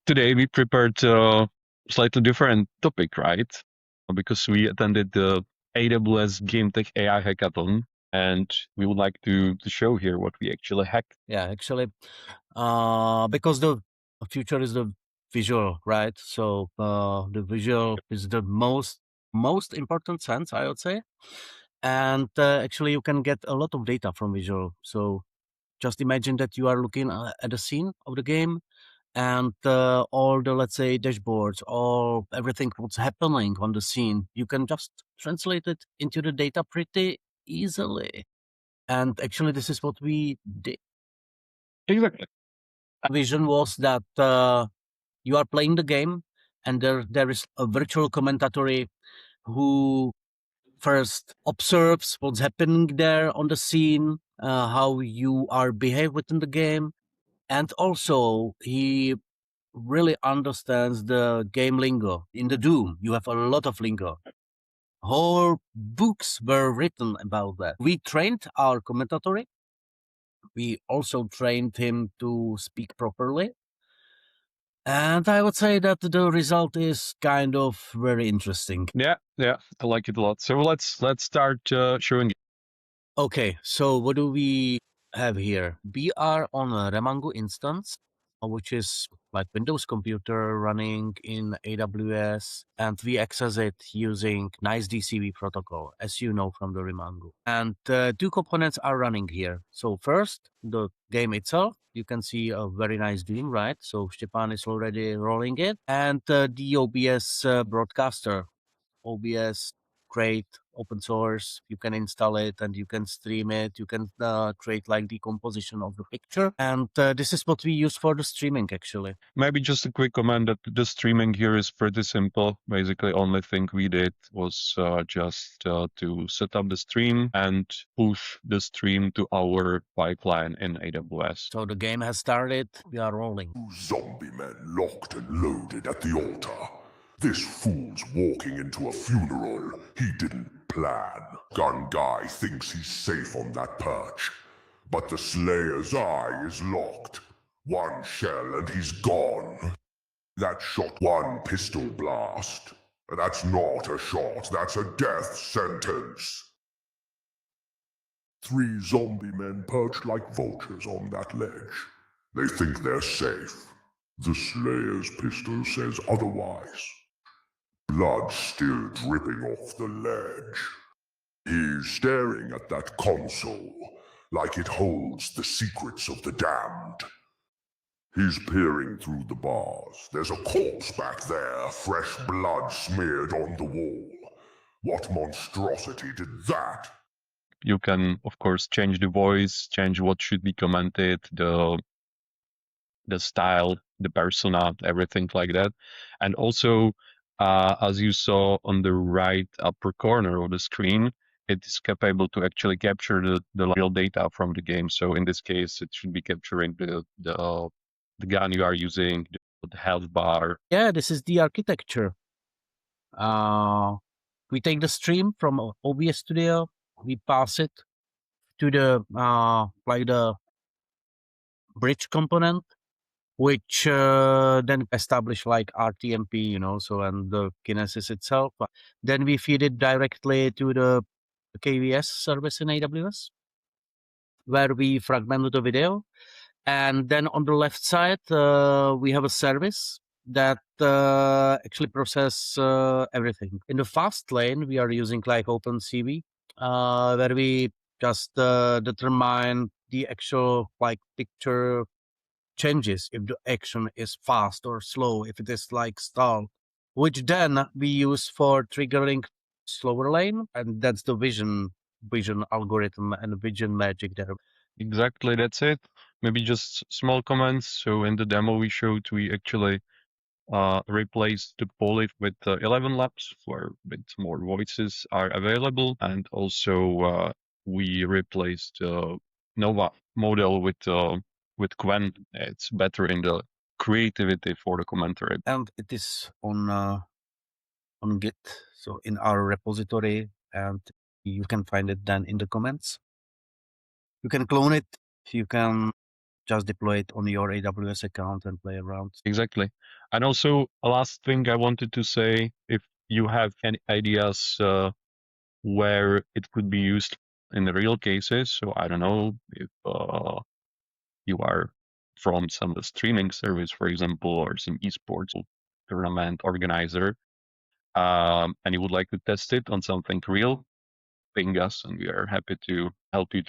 today we prepared a slightly different topic, right? Because we attended the AWS Game Tech AI Hackathon, and we would like to show here what we actually hacked. Yeah, actually, because the future is the visual, right? So the visual is the most important sense, I would say. And actually, you can get a lot of data from visual. So just imagine that you are looking at the scene of the game, and all the, let's say, dashboards, all everything what's happening on the scene, you can just translate it into the data pretty easily. And actually, this is what we did. Exactly. Vision was that you are playing the game, and there is a virtual commentator who first observes what's happening there on the scene, how you are behave within the game, and also he really understands the game lingo. In the Doom, you have a lot of lingo. Whole books were written about that. We trained our commentator. We also trained him to speak properly. And I would say that the result is kind of very interesting. Yeah, I like it a lot. So let's start showing. Okay, so what do we have here? We are on a Remango instance, which is like Windows computer running in AWS, and we access it using nice DCV protocol, as you know from the Remango. And two components are running here. So first, the game itself. You can see a very nice Doom, right? So Stepan is already rolling it. And the OBS broadcaster, OBS, great, open source. You can install it and you can stream it. You can create like the composition of the picture. And this is what we use for the streaming, actually. Maybe just a quick comment that the streaming here is pretty simple. Basically, only thing we did was just to set up the stream and push the stream to our pipeline in AWS. So the game has started. We are rolling. Zombie men locked and loaded at the altar. This fool's walking into a funeral he didn't plan. Gun guy thinks he's safe on that perch, but the Slayer's eye is locked. One shell and he's gone. That shot one pistol blast. That's not a shot, that's a death sentence. 3 zombie men perched like vultures on that ledge. They think they're safe. The Slayer's pistol says otherwise. Blood still dripping off the ledge. He's staring at that console, like it holds the secrets of the damned. He's peering through the bars. There's a corpse back there, fresh blood smeared on the wall. What monstrosity did that? You can, of course, change the voice, change what should be commented, the style, the persona, everything like that. And also, as you saw on the right upper corner of the screen, it is capable to actually capture the real data from the game. So in this case, it should be capturing the gun you are using, the health bar. Yeah, this is the architecture. We take the stream from OBS Studio, we pass it to the like the bridge component, which then establish like RTMP, you know, so and the Kinesis itself. Then we feed it directly to the KVS service in AWS, where we fragment the video. And then on the left side, we have a service that actually process everything. In the fast lane, we are using like OpenCV, where we just determine the actual like picture changes if the action is fast or slow, if it is like stalled, which then we use for triggering slower lane, and that's the vision algorithm and vision magic there. Exactly, that's it. Maybe just small comments. So in the demo we showed, we actually replaced the poly with 11 labs where a bit more voices are available, and also we replaced Nova model with Quen. It's better in the creativity for the commentary. And it is on Git, so in our repository, and you can find it then in the comments. You can clone it. You can just deploy it on your AWS account and play around. Exactly. And also, a last thing I wanted to say, if you have any ideas where it could be used in the real cases, so I don't know if you are from some streaming service, for example, or some esports tournament organizer, and you would like to test it on something real, ping us, and we are happy to help you